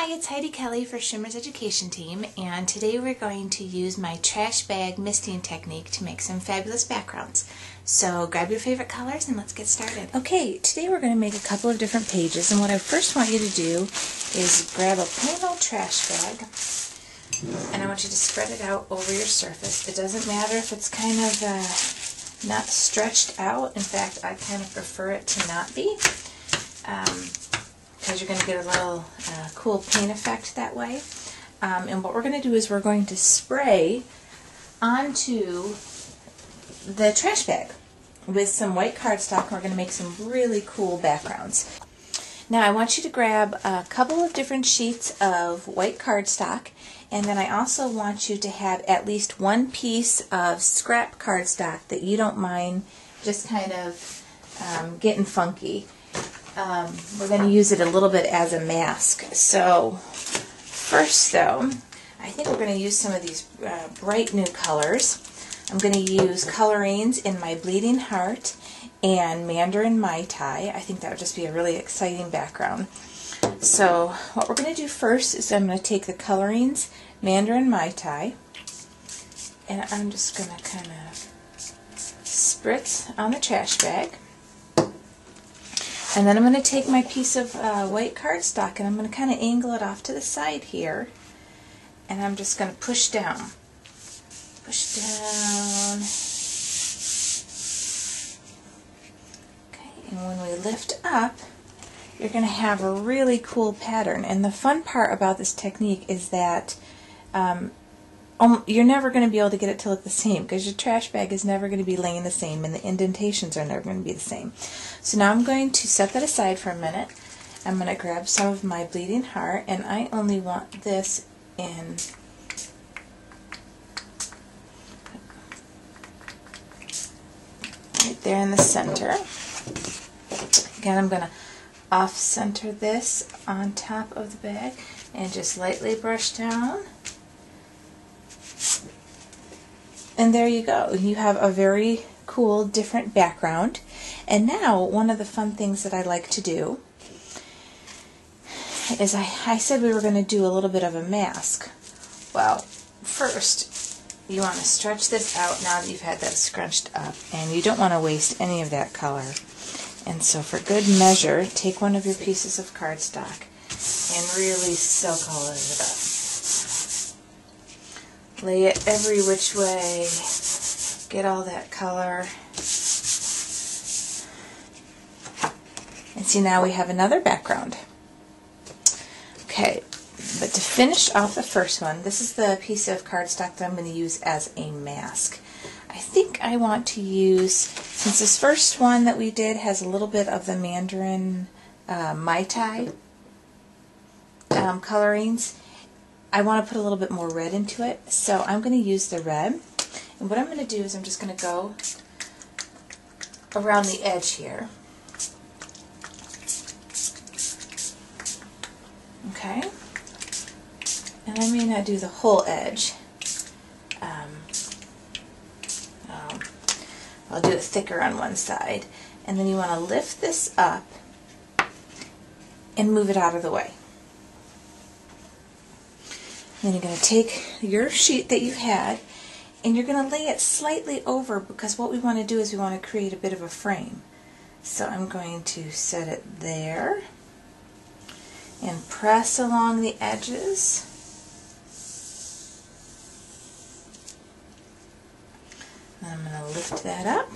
Hi, it's Heidi Kelley for Shimmerz Education Team, and today we're going to use my trash bag misting technique to make some fabulous backgrounds. So grab your favorite colors and let's get started. Okay, today we're going to make a couple of different pages, and what I first want you to do is grab a plain old trash bag, and I want you to spread it out over your surface. It doesn't matter if it's kind of not stretched out. In fact, I kind of prefer it to not be. Because you're going to get a little cool paint effect that way. And what we're going to do is we're going to spray onto the trash bag with some white cardstock, and we're going to make some really cool backgrounds. Now I want you to grab a couple of different sheets of white cardstock, and then I also want you to have at least one piece of scrap cardstock that you don't mind just kind of getting funky. We're going to use it a little bit as a mask. So first though, I think we're going to use some of these bright new colors. I'm going to use colorings in my Bleeding Heart and Mandarin Mai Tai. I think that would just be a really exciting background. So what we're going to do first is I'm going to take the colorings Mandarin Mai Tai, and I'm just going to kind of spritz on the trash bag. And then I'm going to take my piece of white cardstock and I'm going to kind of angle it off to the side here. And I'm just going to push down. Push down. Okay, and when we lift up, you're going to have a really cool pattern. And the fun part about this technique is that you're never going to be able to get it to look the same, because your trash bag is never going to be laying the same and the indentations are never going to be the same. So now I'm going to set that aside for a minute. I'm going to grab some of my Bleeding Heart, and I only want this in right there in the center. Again, I'm going to off-center this on top of the bag and just lightly brush down. And there you go. You have a very cool, different background. And now, one of the fun things that I like to do is I said we were going to do a little bit of a mask. Well, first, you want to stretch this out now that you've had that scrunched up. And you don't want to waste any of that color. And so for good measure, take one of your pieces of cardstock and really soak all of it up. Lay it every which way, get all that color. And see, now we have another background. Okay, but to finish off the first one, this is the piece of cardstock that I'm going to use as a mask. I think I want to use, since this first one that we did has a little bit of the Mandarin Mai Tai colorings, I want to put a little bit more red into it, so I'm going to use the red. And what I'm going to do is I'm just going to go around the edge here. Okay? And I may not do the whole edge. I'll do it thicker on one side. And then you want to lift this up and move it out of the way. Then you're going to take your sheet that you had and you're going to lay it slightly over, because what we want to do is we want to create a bit of a frame. So I'm going to set it there and press along the edges. And I'm going to lift that up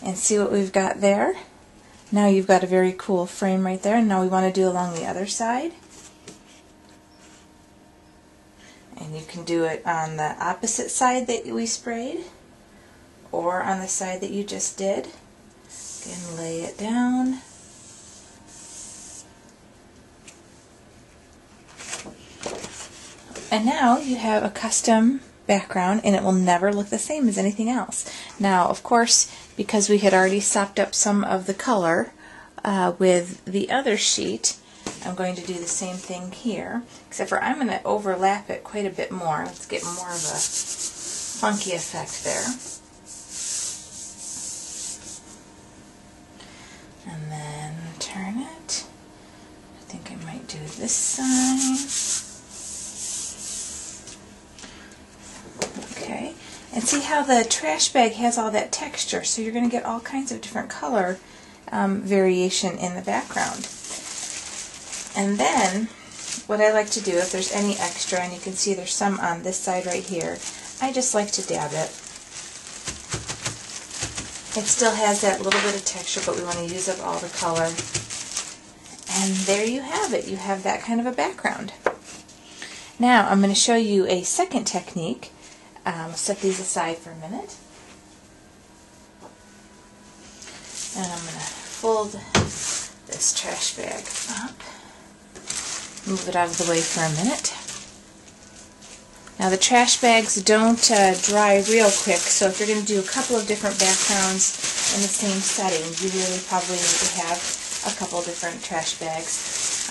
and see what we've got there. Now you've got a very cool frame right there, and now we want to do along the other side. And you can do it on the opposite side that we sprayed, or on the side that you just did. Again, lay it down. And now you have a custom background, and it will never look the same as anything else. Now, of course, because we had already sopped up some of the color with the other sheet, I'm going to do the same thing here, except for I'm going to overlap it quite a bit more. Let's get more of a funky effect there. And then turn it. I think I might do this side. Okay, and see how the trash bag has all that texture, so you're going to get all kinds of different color variation in the background. And then what I like to do, if there's any extra, and you can see there's some on this side right here, I just like to dab it. It still has that little bit of texture, but we want to use up all the color. And there you have it. You have that kind of a background. Now I'm going to show you a second technique. Set these aside for a minute. And I'm going to fold this trash bag up. Move it out of the way for a minute. Now the trash bags don't dry real quick, so if you're going to do a couple of different backgrounds in the same setting, you really probably need to have a couple different trash bags.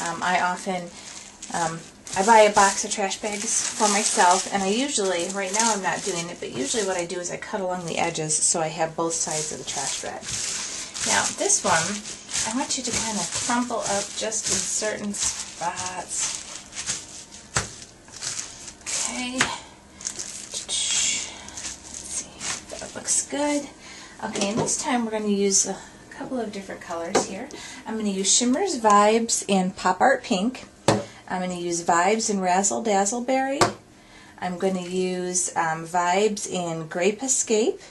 I buy a box of trash bags for myself, and I usually, right now I'm not doing it, but usually what I do is I cut along the edges so I have both sides of the trash bag. Now this one, I want you to kind of crumple up just in certain spots. Okay, let's see, that looks good. Okay, and this time we're going to use a couple of different colors here. I'm going to use Shimmerz Vibes in Pop Art Pink. I'm going to use Vibes in Razzle Dazzle Berry. I'm going to use Vibes in Grape Escape.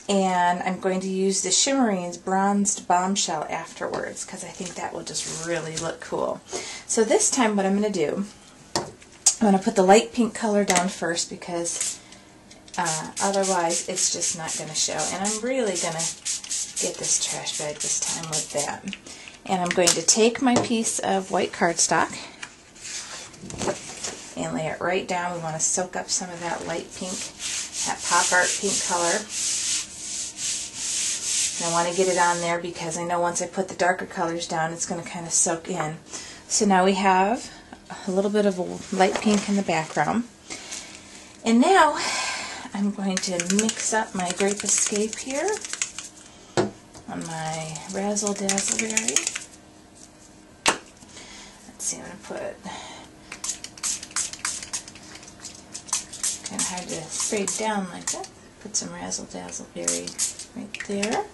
And I'm going to use the Shimmerz Bronzed Bombshell afterwards because I think that will just really look cool. So this time what I'm going to do, I'm going to put the light pink color down first because otherwise it's just not going to show. And I'm really going to get this trash bag this time with that. And I'm going to take my piece of white cardstock and lay it right down. We want to soak up some of that light pink, that pop art pink color. And I want to get it on there because I know once I put the darker colors down, it's going to kind of soak in. So now we have a little bit of a light pink in the background. And now I'm going to mix up my Grape Escape here on my Razzle Dazzle Berry. Let's see, I'm going to put, kind of hard to spray it down like that. Put some Razzle Dazzle Berry right there.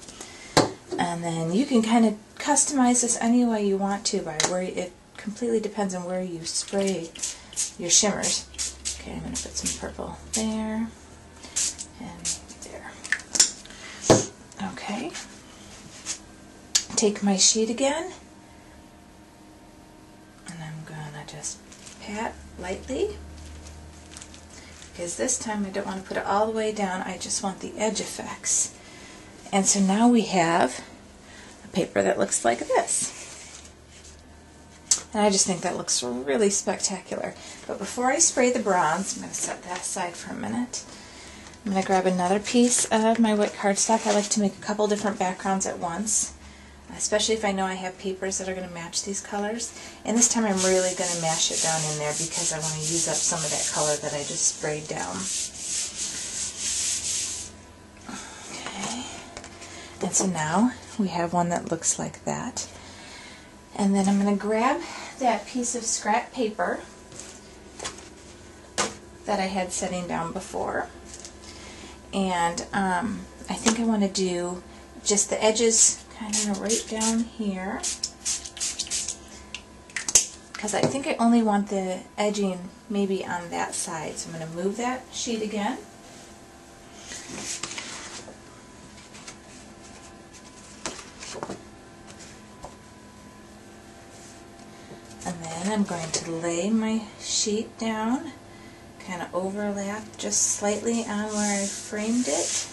And then you can kind of customize this any way you want to by where it completely depends on where you spray your shimmers. Okay, I'm going to put some purple there and there. Okay. Take my sheet again, and I'm going to just pat lightly, because this time I don't want to put it all the way down, I just want the edge effects. And so now we have a paper that looks like this. And I just think that looks really spectacular. But before I spray the bronze, I'm going to set that aside for a minute. I'm going to grab another piece of my white cardstock. I like to make a couple different backgrounds at once, especially if I know I have papers that are going to match these colors. And this time I'm really going to mash it down in there because I want to use up some of that color that I just sprayed down. Okay. And so now we have one that looks like that. And then I'm going to grab that piece of scrap paper that I had setting down before. And I think I want to do just the edges kind of right down here, because I think I only want the edging maybe on that side. So I'm going to move that sheet again. And then I'm going to lay my sheet down, kind of overlap just slightly on where I framed it.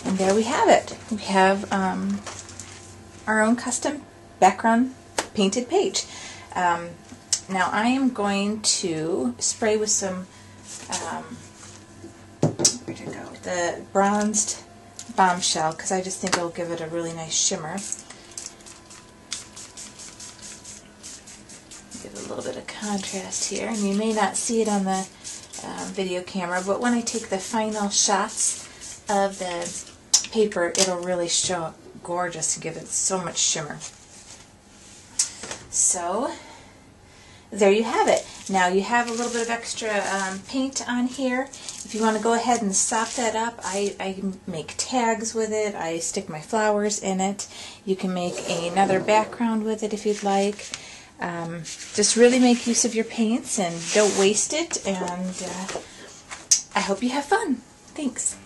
And there we have it. We have our own custom background painted page. Now I am going to spray with some, where'd it go? The bronzed bombshell, because I just think it'll give it a really nice shimmer. Give it a little bit of contrast here, and you may not see it on the video camera, but when I take the final shots of the paper, it'll really show up gorgeous and give it so much shimmer. So there you have it. Now you have a little bit of extra paint on here. If you want to go ahead and sop that up, I make tags with it. I stick my flowers in it. You can make another background with it if you'd like. Just really make use of your paints and don't waste it. And I hope you have fun. Thanks.